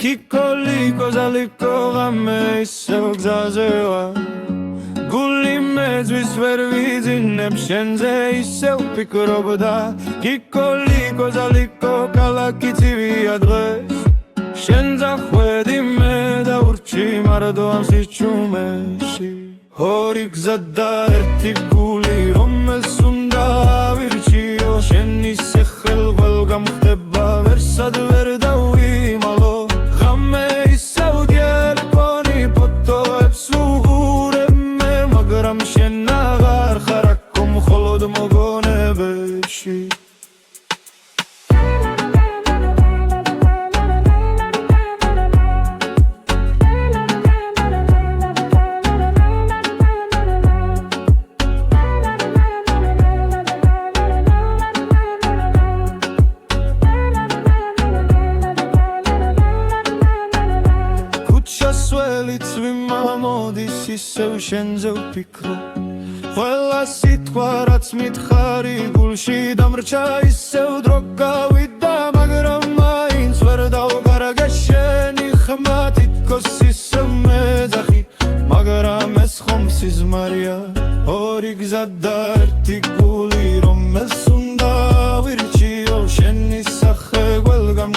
Kikoliko zaliko game issev gzaze var Guli mezvis ver vidzineb shenze issev pikrobda Kikoliko zaliko kalakitivi adres Shenza khvedime da urchi mardo am sichumeshi Horik zada erti guli rommel sunda virchio Sheni sekhel velgam kheba versad verdawi malo Game issev diel koni poto epsuhuremme Magram shenagar kharakum kholod mogone beshi ისევ შენზე ვფიქრო ყველა სიტყვა რაც მითხარი გულში დამრჩა ისევ დრო გავიდა მაგრამ მაინც ვერ დავგარაგე შენი ხმა თითქოს ისევ მეძახი მაგრამ ეს ხომ სიზმარია ორი გზა და ერთი გული რომელს უნდა ვირჩიო შენი სახე გველგამ